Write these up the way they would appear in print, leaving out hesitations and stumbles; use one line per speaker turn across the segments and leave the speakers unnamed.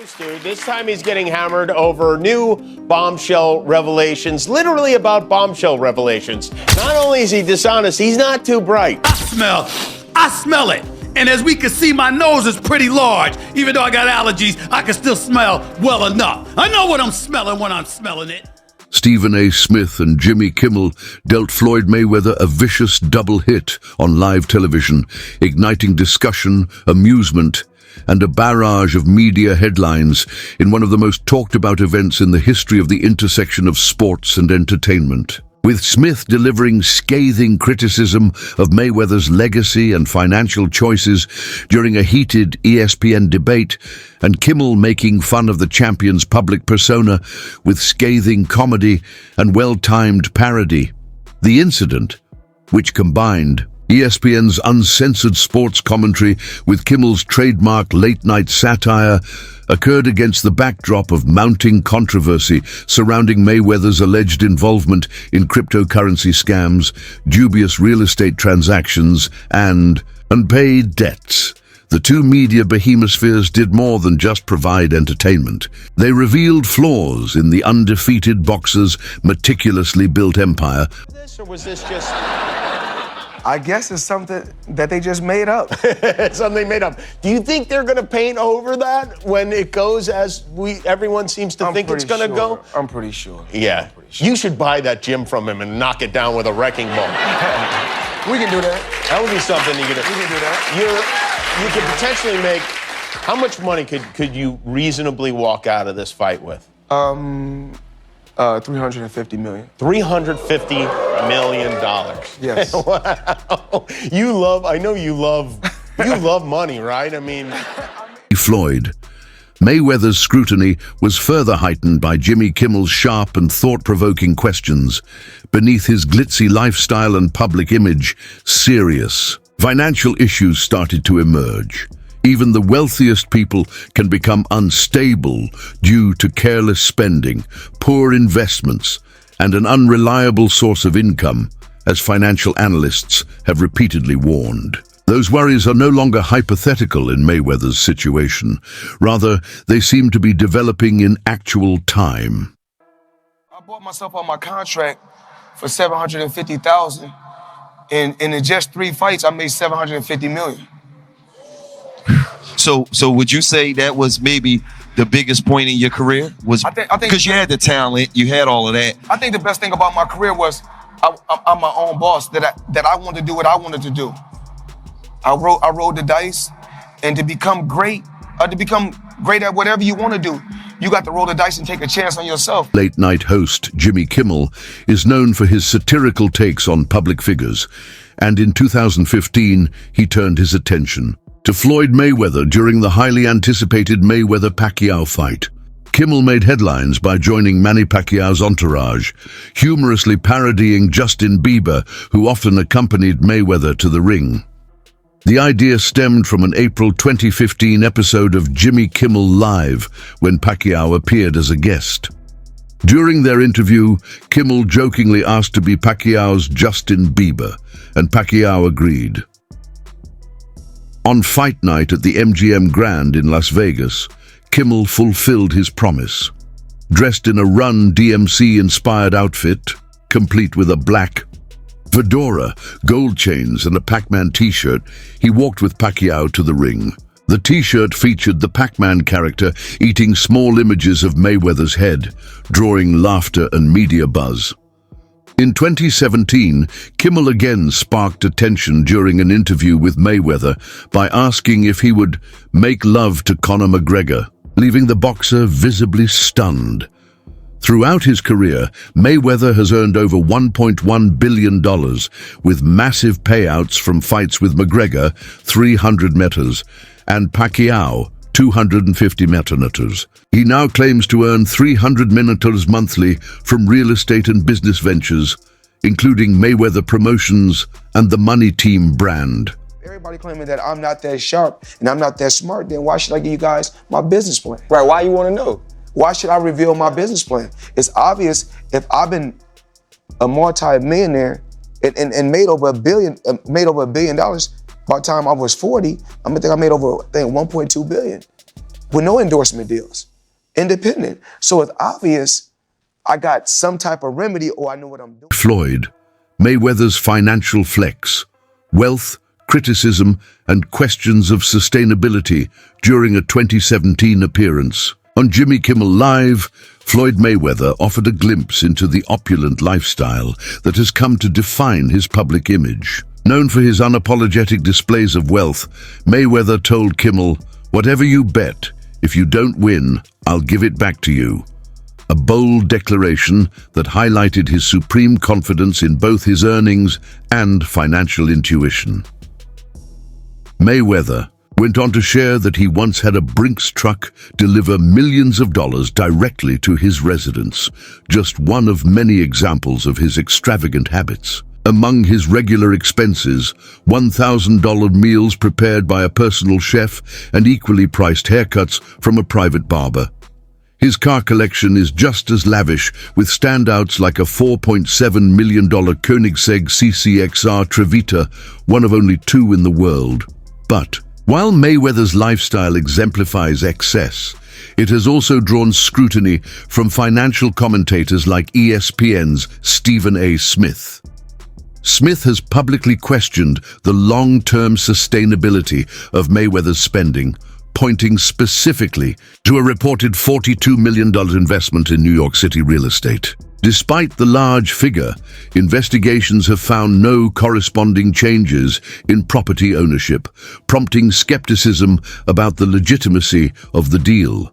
Stu. This time he's getting hammered over new bombshell revelations, literally about bombshell revelations. Not only is he dishonest, he's not too bright.
I smell it. And as we can see, my nose is pretty large. Even though I got allergies, I can still smell well enough. I know what I'm smelling when I'm smelling it.
Stephen A. Smith and Jimmy Kimmel dealt Floyd Mayweather a vicious double hit on live television, igniting discussion, amusement, and a barrage of media headlines in one of the most talked-about events in the history of the intersection of sports and entertainment. With Smith delivering scathing criticism of Mayweather's legacy and financial choices during a heated ESPN debate, and Kimmel making fun of the champion's public persona with scathing comedy and well-timed parody. The incident, which combined ESPN's uncensored sports commentary with Kimmel's trademark late-night satire, occurred against the backdrop of mounting controversy surrounding Mayweather's alleged involvement in cryptocurrency scams, dubious real estate transactions, and unpaid debts. The two media behemoths did more than just provide entertainment. They revealed flaws in the undefeated boxer's meticulously built empire.
Or was this just...
I guess it's something that they just made up.
Something made up. Do you think they're going to paint over that when it goes as everyone seems to think it's going to go?
I'm pretty sure.
Yeah. You should buy that gym from him and knock it down with a wrecking ball.
We can do that.
That would be something you could do.
We can do that.
You could potentially make... How much money could you reasonably walk out of this fight with?
350 million.
$350 million.
Yes.
Wow. I know you love money, right? I mean...
Floyd. Mayweather's scrutiny was further heightened by Jimmy Kimmel's sharp and thought-provoking questions. Beneath his glitzy lifestyle and public image, serious financial issues started to emerge. Even the wealthiest people can become unstable due to careless spending, poor investments, and an unreliable source of income, as financial analysts have repeatedly warned. Those worries are no longer hypothetical in Mayweather's situation. Rather, they seem to be developing in actual time.
I bought myself on my contract for $750,000, and in just 3 fights, I made $750 million.
So would you say that was maybe the biggest point in your career? Was because you had the talent, you had all of that.
I think the best thing about my career was I'm my own boss. That I wanted to do what I wanted to do. I rolled the dice, and to become great at whatever you want to do, you got to roll the dice and take a chance on yourself.
Late-night host Jimmy Kimmel is known for his satirical takes on public figures, and in 2015 he turned his attention to Floyd Mayweather during the highly anticipated Mayweather-Pacquiao fight. Kimmel made headlines by joining Manny Pacquiao's entourage, humorously parodying Justin Bieber, who often accompanied Mayweather to the ring. The idea stemmed from an April 2015 episode of Jimmy Kimmel Live, when Pacquiao appeared as a guest. During their interview, Kimmel jokingly asked to be Pacquiao's Justin Bieber, and Pacquiao agreed. On fight night at the MGM Grand in Las Vegas, Kimmel fulfilled his promise. Dressed in a Run DMC-inspired outfit, complete with a black fedora, gold chains, and a Pac-Man t-shirt, he walked with Pacquiao to the ring. The t-shirt featured the Pac-Man character eating small images of Mayweather's head, drawing laughter and media buzz. In 2017, Kimmel again sparked attention during an interview with Mayweather by asking if he would make love to Conor McGregor, leaving the boxer visibly stunned. Throughout his career, Mayweather has earned over $1.1 billion, with massive payouts from fights with McGregor, 300 meters, and Pacquiao, 250 meters. He now claims to earn 300 meters monthly from real estate and business ventures, including Mayweather Promotions and the Money Team brand.
Everybody claiming that I'm not that sharp and I'm not that smart, then why should I give you guys my business plan? Right, why you want to know? Why should I reveal my business plan? It's obvious if I've been a multi-millionaire and made over $1 billion by the time I was 40, I'm gonna think I made over $1.2 billion. with no endorsement deals, independent. So it's obvious I got some type of remedy, or I know what I'm doing.
Floyd, Mayweather's financial flex, wealth, criticism, and questions of sustainability during a 2017 appearance. On Jimmy Kimmel Live, Floyd Mayweather offered a glimpse into the opulent lifestyle that has come to define his public image. Known for his unapologetic displays of wealth, Mayweather told Kimmel, "Whatever you bet, if you don't win, I'll give it back to you." A bold declaration that highlighted his supreme confidence in both his earnings and financial intuition. Mayweather went on to share that he once had a Brinks truck deliver millions of dollars directly to his residence, just one of many examples of his extravagant habits. Among his regular expenses, $1,000 meals prepared by a personal chef and equally priced haircuts from a private barber. His car collection is just as lavish, with standouts like a $4.7 million Koenigsegg CCXR Trevita, one of only 2 in the world. But while Mayweather's lifestyle exemplifies excess, it has also drawn scrutiny from financial commentators like ESPN's Stephen A. Smith. Smith has publicly questioned the long-term sustainability of Mayweather's spending, pointing specifically to a reported $42 million investment in New York City real estate. Despite the large figure, investigations have found no corresponding changes in property ownership, prompting skepticism about the legitimacy of the deal.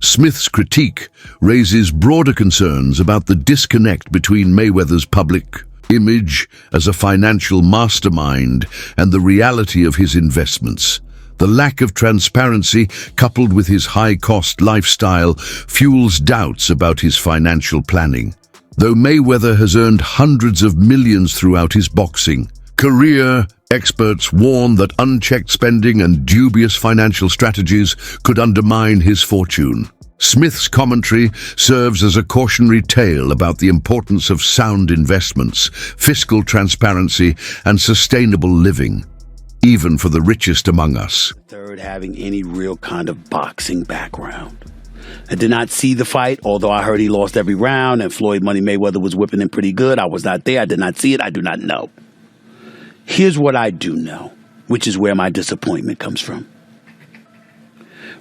Smith's critique raises broader concerns about the disconnect between Mayweather's public image as a financial mastermind and the reality of his investments. The lack of transparency, coupled with his high-cost lifestyle, fuels doubts about his financial planning. Though Mayweather has earned hundreds of millions throughout his boxing career, experts warn that unchecked spending and dubious financial strategies could undermine his fortune. Smith's commentary serves as a cautionary tale about the importance of sound investments, fiscal transparency, and sustainable living, even for the richest among us.
Third, having any real kind of boxing background. I did not see the fight, although I heard he lost every round and Floyd Money Mayweather was whipping him pretty good. I was not there. I did not see it. I do not know. Here's what I do know, which is where my disappointment comes from.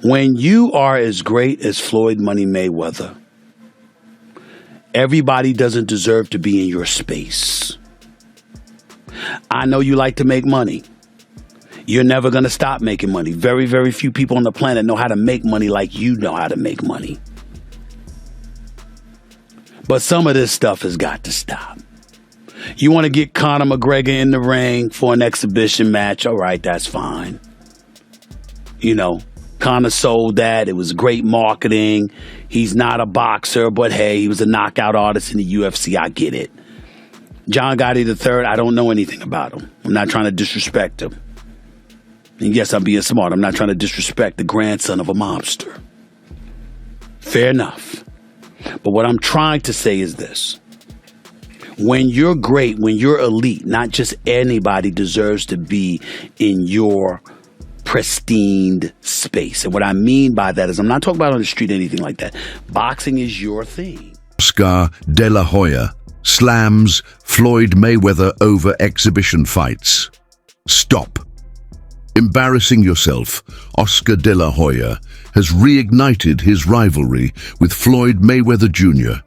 When you are as great as Floyd Money Mayweather, everybody doesn't deserve to be in your space. I know you like to make money. You're never going to stop making money. Very, very few people on the planet know how to make money like you know how to make money. But some of this stuff has got to stop. You want to get Conor McGregor in the ring for an exhibition match? All right, that's fine. You know, Conor sold that. It was great marketing. He's not a boxer, but hey, he was a knockout artist in the UFC. I get it. John Gotti III, I don't know anything about him. I'm not trying to disrespect him. And yes, I'm being smart. I'm not trying to disrespect the grandson of a mobster. Fair enough. But what I'm trying to say is this. When you're great, when you're elite, not just anybody deserves to be in your pristine space. And what I mean by that is I'm not talking about on the street, anything like that. Boxing is your thing.
Oscar De La Hoya slams Floyd Mayweather over exhibition fights. Stop. Embarrassing yourself, Oscar De La Hoya has reignited his rivalry with Floyd Mayweather Jr.,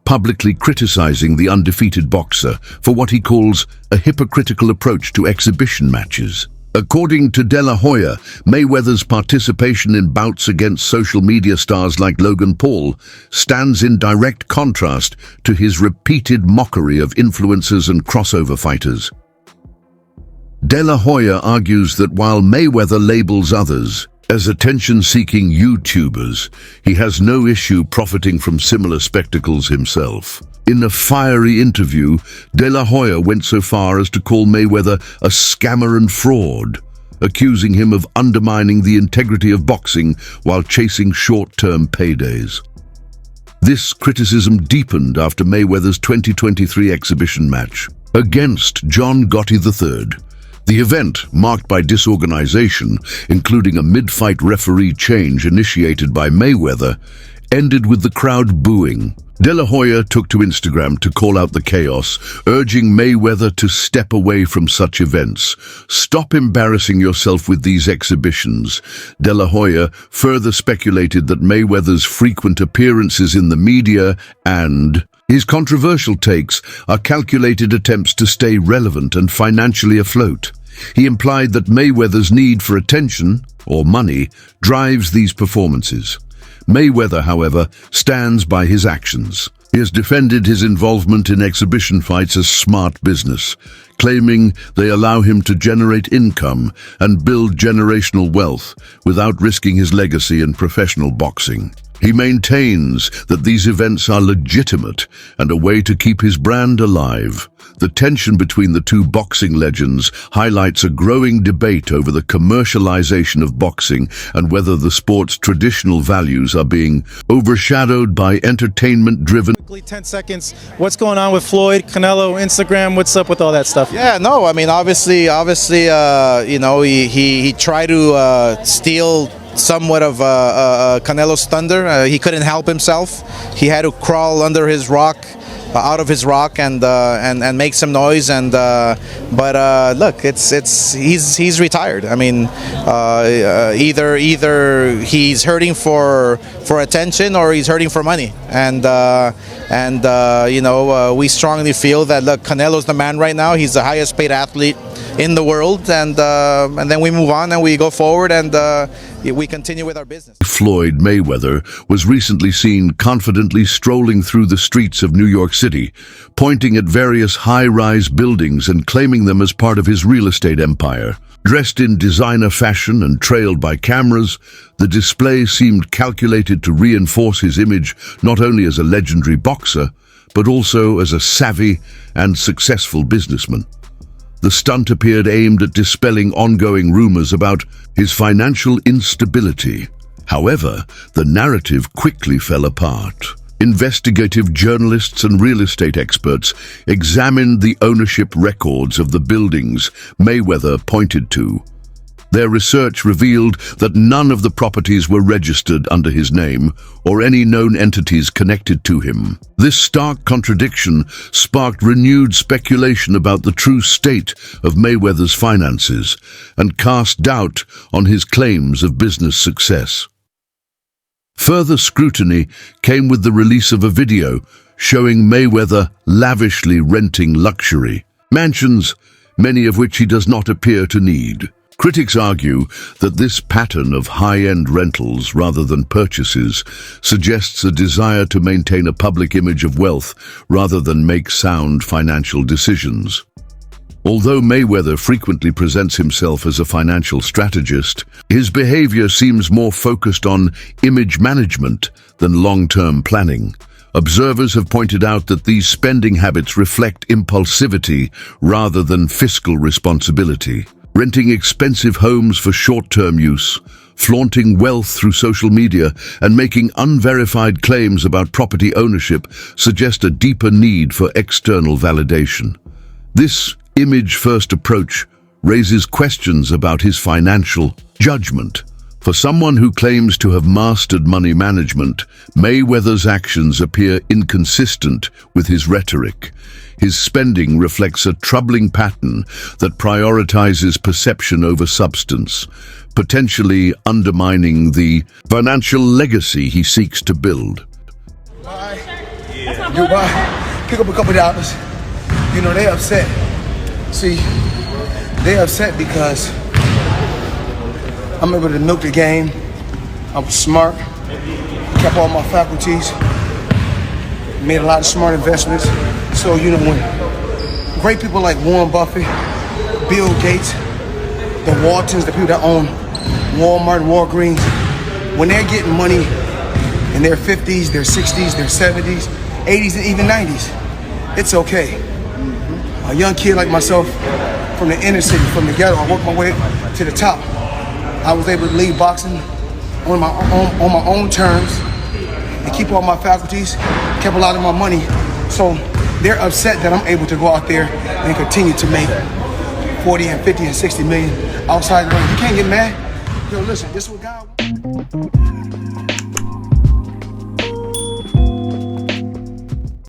publicly criticizing the undefeated boxer for what he calls a hypocritical approach to exhibition matches. According to De La Hoya, Mayweather's participation in bouts against social media stars like Logan Paul stands in direct contrast to his repeated mockery of influencers and crossover fighters. De La Hoya argues that while Mayweather labels others as attention-seeking YouTubers, he has no issue profiting from similar spectacles himself. In a fiery interview, De La Hoya went so far as to call Mayweather a scammer and fraud, accusing him of undermining the integrity of boxing while chasing short-term paydays. This criticism deepened after Mayweather's 2023 exhibition match against John Gotti III. The event, marked by disorganization, including a mid-fight referee change initiated by Mayweather, ended with the crowd booing. De La Hoya took to Instagram to call out the chaos, urging Mayweather to step away from such events. Stop embarrassing yourself with these exhibitions. De La Hoya further speculated that Mayweather's frequent appearances in the media and his controversial takes are calculated attempts to stay relevant and financially afloat. He implied that Mayweather's need for attention, or money, drives these performances. Mayweather, however, stands by his actions. He has defended his involvement in exhibition fights as smart business, claiming they allow him to generate income and build generational wealth without risking his legacy in professional boxing. He maintains that these events are legitimate and a way to keep his brand alive. The tension between the two boxing legends highlights a growing debate over the commercialization of boxing and whether the sport's traditional values are being overshadowed by entertainment-driven.
10 seconds. What's going on with Floyd, Canelo, Instagram? What's up with all that stuff?
Yeah, no, I mean, obviously, you know, he tried to steal somewhat of Canelo's thunder. He couldn't help himself. He had to crawl under his rock, out of his rock, and make some noise. But look, he's retired. I mean, either he's hurting for attention or he's hurting for money. And you know, we strongly feel that, look, Canelo's the man right now. He's the highest paid athlete in the world, and then we move on and we go forward and we continue with our business.
Floyd Mayweather was recently seen confidently strolling through the streets of New York City, pointing at various high-rise buildings and claiming them as part of his real estate empire. Dressed in designer fashion and trailed by cameras, the display seemed calculated to reinforce his image not only as a legendary boxer, but also as a savvy and successful businessman. The stunt appeared aimed at dispelling ongoing rumors about his financial instability. However, the narrative quickly fell apart. Investigative journalists and real estate experts examined the ownership records of the buildings Mayweather pointed to. Their research revealed that none of the properties were registered under his name or any known entities connected to him. This stark contradiction sparked renewed speculation about the true state of Mayweather's finances and cast doubt on his claims of business success. Further scrutiny came with the release of a video showing Mayweather lavishly renting luxury mansions, many of which he does not appear to need. Critics argue that this pattern of high-end rentals rather than purchases suggests a desire to maintain a public image of wealth rather than make sound financial decisions. Although Mayweather frequently presents himself as a financial strategist, his behavior seems more focused on image management than long-term planning. Observers have pointed out that these spending habits reflect impulsivity rather than fiscal responsibility. Renting expensive homes for short-term use, flaunting wealth through social media, and making unverified claims about property ownership suggest a deeper need for external validation. This image-first approach raises questions about his financial judgment. For someone who claims to have mastered money management, Mayweather's actions appear inconsistent with his rhetoric. His spending reflects a troubling pattern that prioritizes perception over substance, potentially undermining the financial legacy he seeks to build.
You buy, pick up a couple dollars. You know, they upset. See, they upset because I'm able to milk the game. I'm smart, kept all my faculties, made a lot of smart investments. So, you know, when great people like Warren Buffett, Bill Gates, the Waltons, the people that own Walmart, Walgreens, when they're getting money in their 50s, their 60s, their 70s, 80s, and even 90s, it's okay. A young kid like myself from the inner city, from the ghetto, I worked my way to the top. I was able to leave boxing on my own terms and keep all my faculties, kept a lot of my money. So they're upset that I'm able to go out there and continue to make 40 and 50 and 60 million outside the ring. You can't get mad. Yo, listen, this is what God wants.